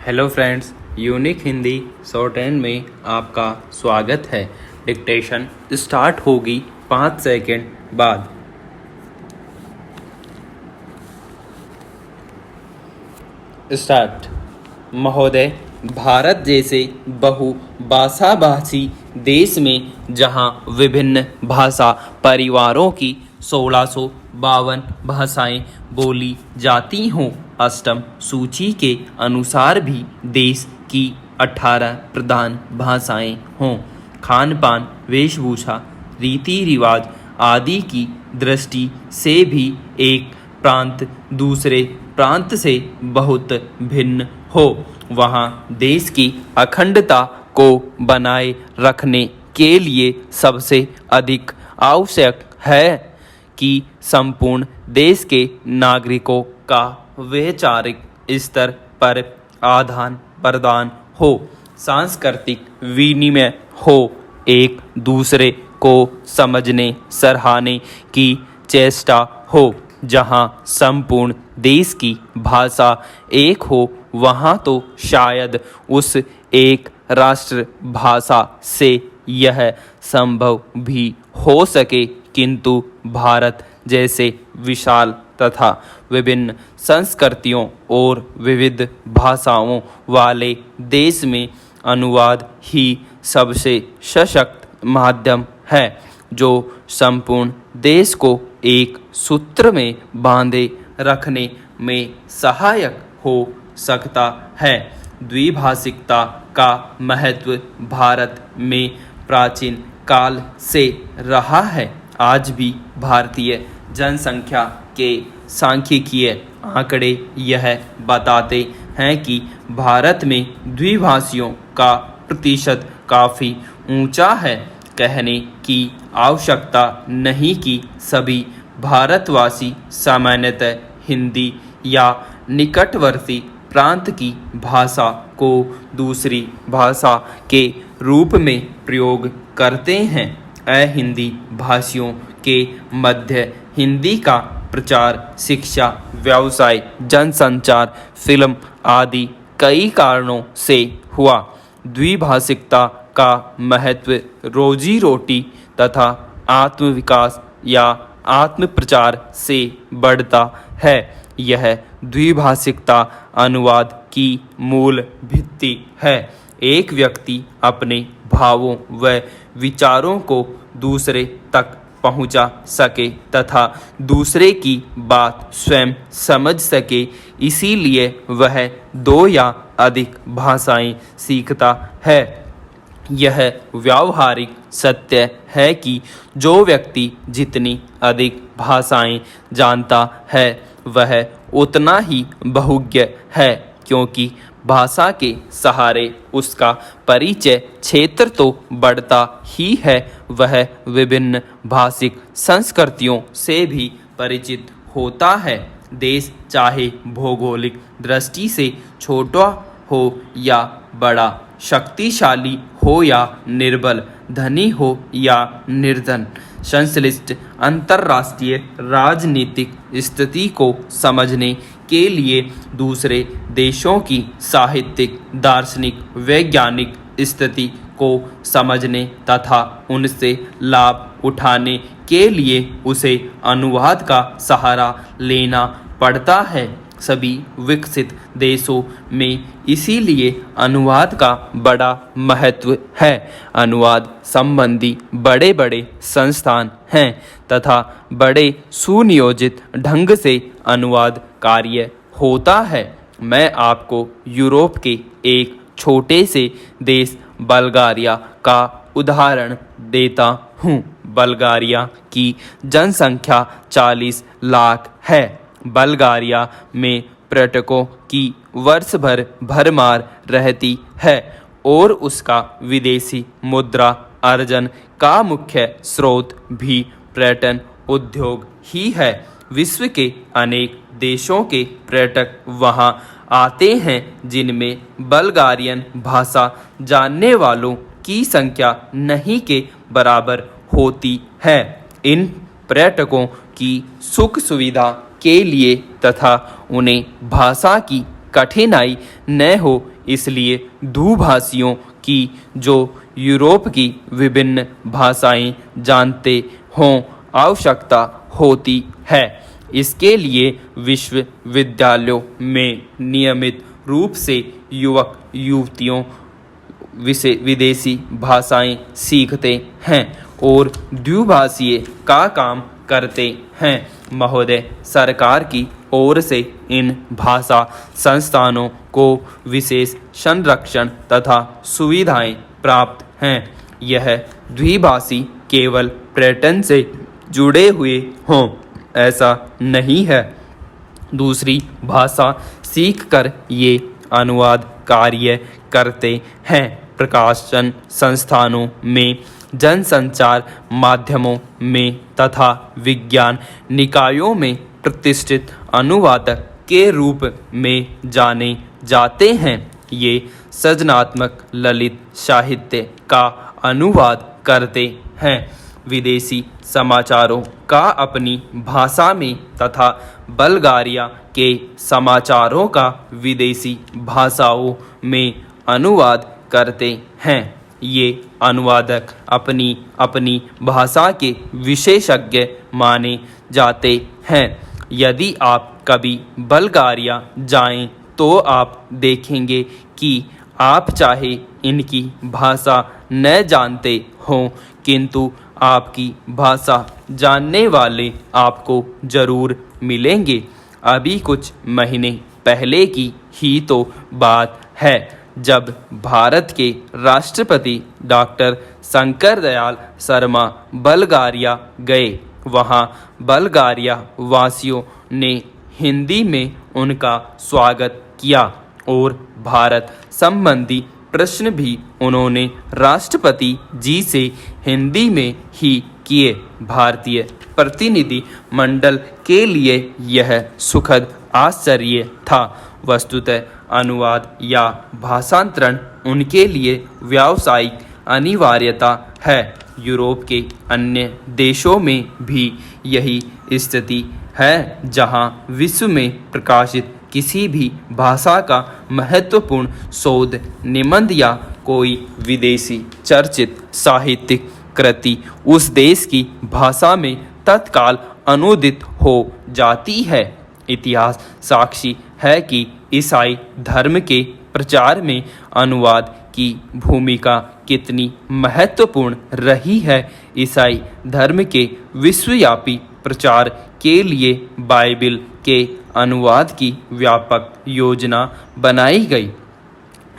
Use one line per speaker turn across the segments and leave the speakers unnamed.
Hello friends, unique Hindi short hand में आपका स्वागत है। डिक्टेशन स्टार्ट होगी 5 सेकंड बाद। स्टार्ट। महोदय, भारत जैसे बहुभाषा भाषी देश में जहां विभिन्न भाषा परिवारों की 1652 भाषाएं बोली जाती हों, अष्टम सूची के अनुसार भी देश की 18 प्रधान भाषाएं हों, खान पान, वेशभूषा, रीति रिवाज आदि की दृष्टि से भी एक प्रांत दूसरे प्रांत से बहुत भिन्न हो, वहाँ देश की अखंडता को बनाए रखने के लिए सबसे अधिक आवश्यक है कि संपूर्ण देश के नागरिकों का वैचारिक स्तर पर आदान प्रदान हो, सांस्कृतिक विनिमय हो, एक दूसरे को समझने सराहने की चेष्टा हो। जहाँ संपूर्ण देश की भाषा एक हो, वहाँ तो शायद उस एक राष्ट्र भाषा से यह संभव भी हो सके, किंतु भारत जैसे विशाल तथा विभिन्न संस्कृतियों और विविध भाषाओं वाले देश में अनुवाद ही सबसे सशक्त माध्यम है, जो संपूर्ण देश को एक सूत्र में बांधे रखने में सहायक हो सकता है। द्विभाषिकता का महत्व भारत में प्राचीन काल से रहा है। आज भी भारतीय जनसंख्या के सांख्यिकीय आंकड़े यह बताते हैं कि भारत में द्विभाषियों का प्रतिशत काफ़ी ऊंचा है। कहने की आवश्यकता नहीं कि सभी भारतवासी सामान्यतः हिंदी या निकटवर्ती प्रांत की भाषा को दूसरी भाषा के रूप में प्रयोग करते हैं। अहिंदी भाषियों के मध्य हिंदी का प्रचार शिक्षा, व्यवसाय, जनसंचार, फिल्म आदि कई कारणों से हुआ। द्विभाषिकता का महत्व रोजी रोटी तथा आत्मविकास या आत्म प्रचार से बढ़ता है। यह द्विभाषिकता अनुवाद की मूल भित्ति है। एक व्यक्ति अपने भावों व विचारों को दूसरे तक पहुंचा सके तथा दूसरे की बात स्वयं समझ सके, इसीलिए वह 2 या अधिक भाषाएं सीखता है। यह व्यावहारिक सत्य है कि जो व्यक्ति जितनी अधिक भाषाएं जानता है, वह उतना ही बहुज्ञ है, क्योंकि भाषा के सहारे उसका परिचय क्षेत्र तो बढ़ता ही है, वह विभिन्न भाषिक संस्कृतियों से भी परिचित होता है। देश चाहे भौगोलिक दृष्टि से छोटा हो या बड़ा, शक्तिशाली हो या निर्बल, धनी हो या निर्धन, संश्लिष्ट अंतर्राष्ट्रीय राजनीतिक स्थिति को समझने के लिए दूसरे देशों की साहित्यिक, दार्शनिक, वैज्ञानिक स्थिति को समझने तथा उनसे लाभ उठाने के लिए उसे अनुवाद का सहारा लेना पड़ता है। सभी विकसित देशों में इसीलिए अनुवाद का बड़ा महत्व है। अनुवाद संबंधी बड़े बड़े संस्थान हैं तथा बड़े सुनियोजित ढंग से अनुवाद कार्य होता है। मैं आपको यूरोप के एक छोटे से देश बल्गारिया का उदाहरण देता हूँ। बल्गारिया की जनसंख्या 40 लाख है। बल्गारिया में पर्यटकों की वर्ष भर भरमार रहती है और उसका विदेशी मुद्रा अर्जन का मुख्य स्रोत भी पर्यटन उद्योग ही है। विश्व के अनेक देशों के पर्यटक वहां आते हैं, जिनमें बल्गारियन भाषा जानने वालों की संख्या नहीं के बराबर होती है। इन पर्यटकों की सुख सुविधा के लिए तथा उन्हें भाषा की कठिनाई न हो, इसलिए दुभाषियों की जो यूरोप की विभिन्न भाषाएं जानते हों आवश्यकता होती है। इसके लिए विश्वविद्यालयों में नियमित रूप से युवक युवतियों विदेशी भाषाएं सीखते हैं और द्विभाषीय का काम करते हैं। महोदय, सरकार की ओर से इन भाषा संस्थानों को विशेष संरक्षण तथा सुविधाएं प्राप्त हैं। यह द्विभाषी केवल पर्यटन से जुड़े हुए हों ऐसा नहीं है। दूसरी भाषा सीखकर ये अनुवाद कार्य करते हैं। प्रकाशन संस्थानों में, जनसंचार माध्यमों में तथा विज्ञान निकायों में प्रतिष्ठित अनुवादक के रूप में जाने जाते हैं। ये सृजनात्मक ललित साहित्य का अनुवाद करते हैं। विदेशी समाचारों का अपनी भाषा में तथा बल्गारिया के समाचारों का विदेशी भाषाओं में अनुवाद करते हैं। ये अनुवादक अपनी अपनी भाषा के विशेषज्ञ माने जाते हैं। यदि आप कभी बल्गारिया जाएं तो आप देखेंगे कि आप चाहे इनकी भाषा न जानते हों किंतु आपकी भाषा जानने वाले आपको जरूर मिलेंगे। अभी कुछ महीने पहले की ही तो बात है जब भारत के राष्ट्रपति डॉक्टर शंकर दयाल शर्मा बल्गारिया गए। वहाँ बल्गारिया वासियों ने हिंदी में उनका स्वागत किया और भारत संबंधी प्रश्न भी उन्होंने राष्ट्रपति जी से हिंदी में ही किए। भारतीय प्रतिनिधि मंडल के लिए यह सुखद आश्चर्य था। वस्तुतः अनुवाद या भाषांतरण उनके लिए व्यावसायिक अनिवार्यता है। यूरोप के अन्य देशों में भी यही स्थिति है जहां विश्व में प्रकाशित किसी भी भाषा का महत्वपूर्ण शोध निबंध या कोई विदेशी चर्चित साहित्यिक कृति उस देश की भाषा में तत्काल अनुदित हो जाती है। इतिहास साक्षी है कि ईसाई धर्म के प्रचार में अनुवाद की भूमिका कितनी महत्वपूर्ण रही है। ईसाई धर्म के विश्वव्यापी प्रचार के लिए बाइबिल के अनुवाद की व्यापक योजना बनाई गई।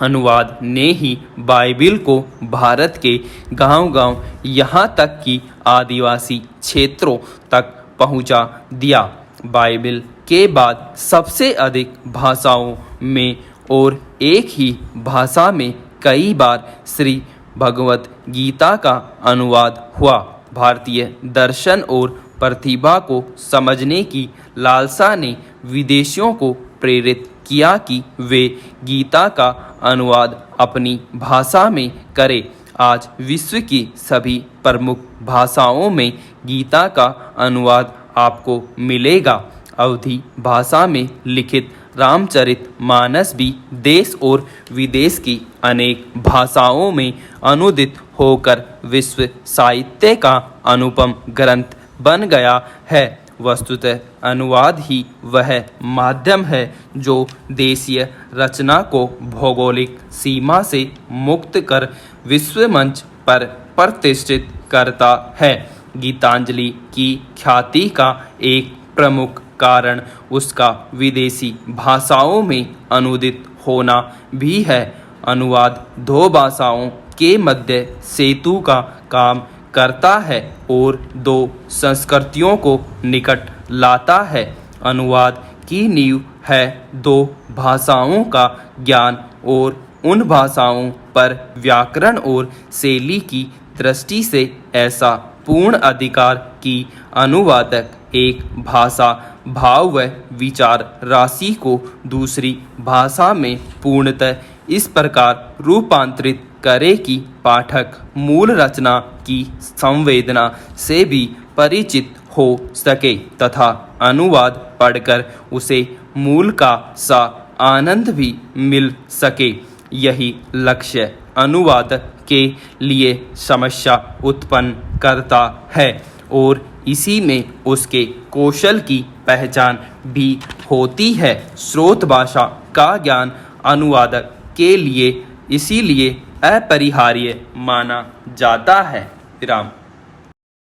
अनुवाद ने ही बाइबिल को भारत के गांव-गांव यहाँ तक कि आदिवासी क्षेत्रों तक पहुँचा दिया। बाइबिल के बाद सबसे अधिक भाषाओं में और एक ही भाषा में कई बार श्री भगवत गीता का अनुवाद हुआ। भारतीय दर्शन और प्रतिभा को समझने की लालसा ने विदेशियों को प्रेरित किया कि वे गीता का अनुवाद अपनी भाषा में करें। आज विश्व की सभी प्रमुख भाषाओं में गीता का अनुवाद आपको मिलेगा। अवधी भाषा में लिखित रामचरितमानस भी देश और विदेश की अनेक भाषाओं में अनुदित होकर विश्व साहित्य का अनुपम ग्रंथ बन गया है। वस्तुतः अनुवाद ही वह माध्यम है जो देशीय रचना को भौगोलिक सीमा से मुक्त कर विश्व मंच पर प्रतिष्ठित करता है। गीतांजलि की ख्याति का एक प्रमुख कारण उसका विदेशी भाषाओं में अनुदित होना भी है। अनुवाद दो भाषाओं के मध्य सेतु का काम करता है और दो संस्कृतियों को निकट लाता है। अनुवाद की नींव है दो भाषाओं का ज्ञान और उन भाषाओं पर व्याकरण और शैली की दृष्टि से ऐसा पूर्ण अधिकार कि अनुवादक एक भाषा भाव व विचार राशि को दूसरी भाषा में पूर्णतः इस प्रकार रूपांतरित करे कि पाठक मूल रचना की संवेदना से भी परिचित हो सके तथा अनुवाद पढ़कर उसे मूल का सा आनंद भी मिल सके। यही लक्ष्य अनुवादक के लिए समस्या उत्पन्न करता है और इसी में उसके कौशल की पहचान भी होती है। स्रोत भाषा का ज्ञान अनुवादक के लिए इसीलिए अपरिहार्य माना जाता है। विराम।